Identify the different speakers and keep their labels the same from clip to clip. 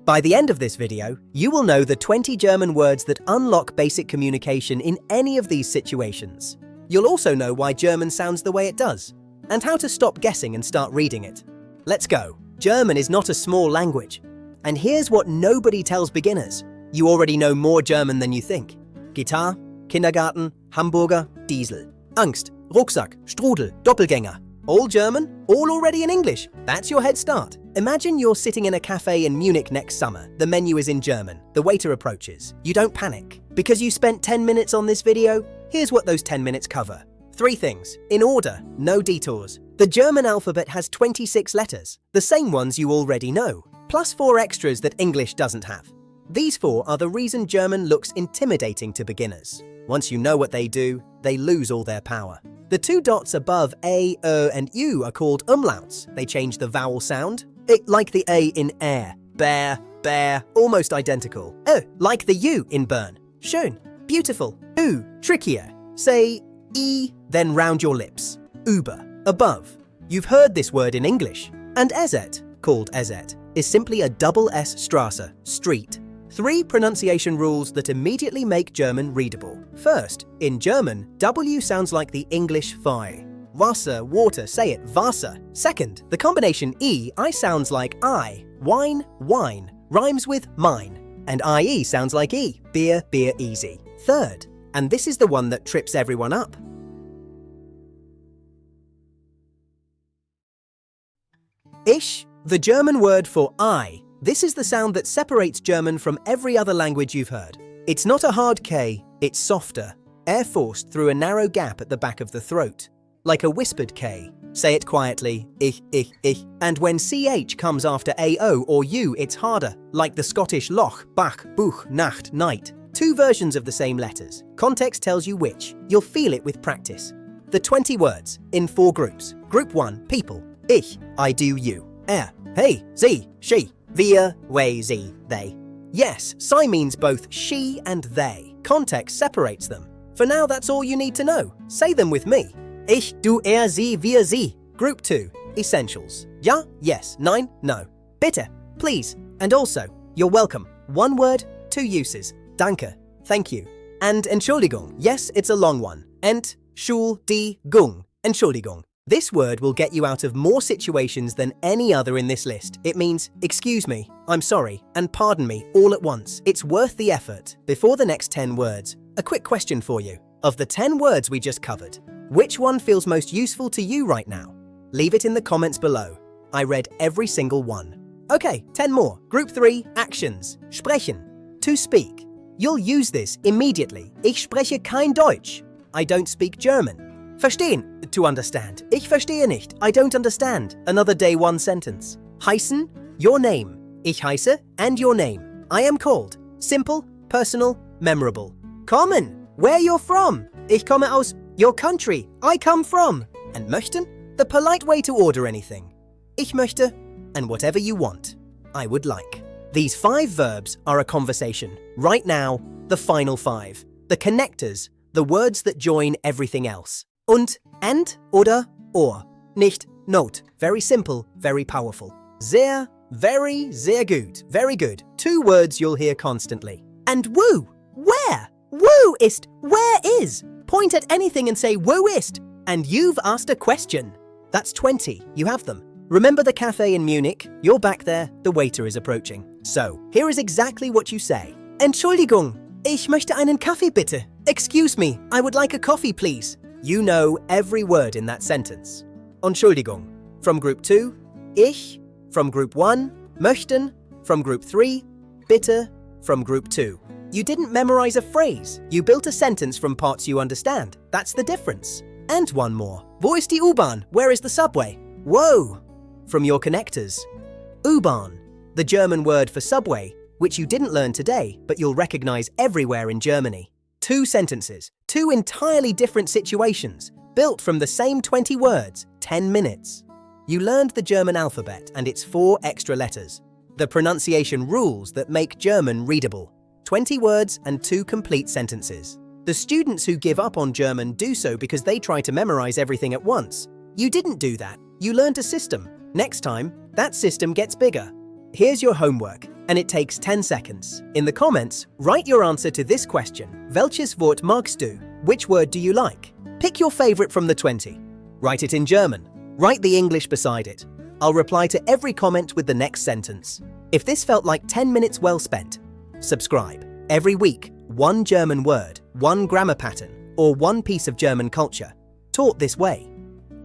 Speaker 1: By the end of this video, you will know the 20 German words that unlock basic communication in any of these situations. You'll also know why German sounds the way it does, and how to stop guessing and start reading it. Let's go. German is not a small language. And here's what nobody tells beginners. You already know more German than you think. Gitarre, Kindergarten, Hamburger, Diesel. Angst, Rucksack, Strudel, Doppelgänger. All German, all already in English. That's your head start. Imagine you're sitting in a cafe in Munich next summer. The menu is in German. The waiter approaches. You don't panic. Because you spent 10 minutes on this video, here's what those 10 minutes cover. 3 things, in order, no detours. The German alphabet has 26 letters, the same ones you already know, plus 4 extras that English doesn't have. These 4 are the reason German looks intimidating to beginners. Once you know what they do, they lose all their power. The 2 dots above A, and U are called Umlauts. They change the vowel sound. Like the A in air, bear, bear, almost identical. Like the U in burn. Schön, beautiful. U, trickier. Say E, then round your lips. Über, above. You've heard this word in English. And Ezet, called Ezet, is simply a double S Straße, street. 3 pronunciation rules that immediately make German readable. First, in German, W sounds like the English Vi. Wasser, water, say it, Wasser. Second, the combination I sounds like I. Wine, wine, rhymes with mine. And IE sounds like E, beer, beer, easy. Third, and this is the one that trips everyone up. Ich, the German word for I. This is the sound that separates German from every other language you've heard. It's not a hard K, it's softer, air forced through a narrow gap at the back of the throat. Like a whispered K. Say it quietly, ich. And when CH comes after AO or U, it's harder, like the Scottish Loch, Bach, Buch, Nacht, Night. 2 versions of the same letters. Context tells you which. You'll feel it with practice. The 20 words, in 4 groups. Group 1, people. Ich, I do, you. Er, he, sie, she. Wir, we, sie, they. Yes, sie means both she and they. Context separates them. For now, that's all you need to know. Say them with me. Ich, du, er, sie, wir, sie. Group 2, essentials. Ja, yes, nein, no. Bitte, please, and also, you're welcome. 1 word, 2 uses. Danke, thank you. And Entschuldigung, yes, it's a long one. Entschuldigung, Entschuldigung. This word will get you out of more situations than any other in this list. It means, excuse me, I'm sorry, and pardon me all at once. It's worth the effort. Before the next 10 words, a quick question for you. Of the 10 words we just covered, which one feels most useful to you right now? Leave it in the comments below. I read every single one. Okay, 10 more. Group 3, actions. Sprechen, to speak. You'll use this immediately. Ich spreche kein Deutsch. I don't speak German. Verstehen, to understand. Ich verstehe nicht, I don't understand. Another day 1 sentence. Heißen, your name. Ich heiße, and your name. I am called. Simple, personal, memorable. Kommen, where you're from. Ich komme aus, your country. I come from. And möchten, the polite way to order anything. Ich möchte, and whatever you want. I would like. These 5 verbs are a conversation. Right now, the final 5. The connectors, the words that join everything else. Und, and, oder, or. Nicht, not. Very simple, very powerful. Sehr, very, sehr gut. Very good. 2 words you'll hear constantly. And wo, where? Wo ist, where is? Point at anything and say wo ist, and you've asked a question. That's 20. You have them. Remember the cafe in Munich? You're back there, the waiter is approaching. So, here is exactly what you say. Entschuldigung, ich möchte einen Kaffee bitte. Excuse me, I would like a coffee please. You know every word in that sentence. Entschuldigung. From group 2, ich. From group 1, möchten. From group 3, bitte. From group 2. You didn't memorize a phrase. You built a sentence from parts you understand. That's the difference. And one more. Wo ist die U-Bahn? Where is the subway? Whoa! From your connectors. U-Bahn, the German word for subway, which you didn't learn today, but you'll recognize everywhere in Germany. 2 sentences, 2 entirely different situations, built from the same 20 words, 10 minutes. You learned the German alphabet and its 4 extra letters. The pronunciation rules that make German readable. 20 words and 2 complete sentences. The students who give up on German do so because they try to memorize everything at once. You didn't do that. You learned a system. Next time, that system gets bigger. Here's your homework. and it takes 10 seconds. In the comments, write your answer to this question. Welches Wort magst du? Which word do you like? Pick your favorite from the 20. Write it in German. Write the English beside it. I'll reply to every comment with the next sentence. If this felt like 10 minutes well spent, subscribe. Every week, one German word, one grammar pattern, or one piece of German culture, taught this way.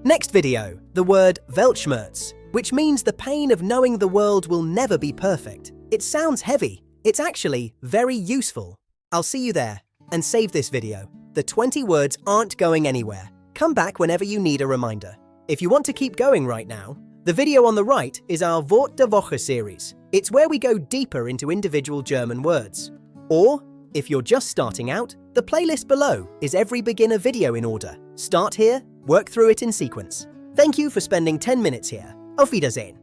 Speaker 1: Next video, the word Weltschmerz, which means the pain of knowing the world will never be perfect. It sounds heavy. It's actually very useful. I'll see you there, and save this video. The 20 words aren't going anywhere. Come back whenever you need a reminder. If you want to keep going right now, the video on the right is our Wort der Woche series. It's where we go deeper into individual German words. Or, if you're just starting out, the playlist below is every beginner video in order. Start here, work through it in sequence. Thank you for spending 10 minutes here. Auf Wiedersehen.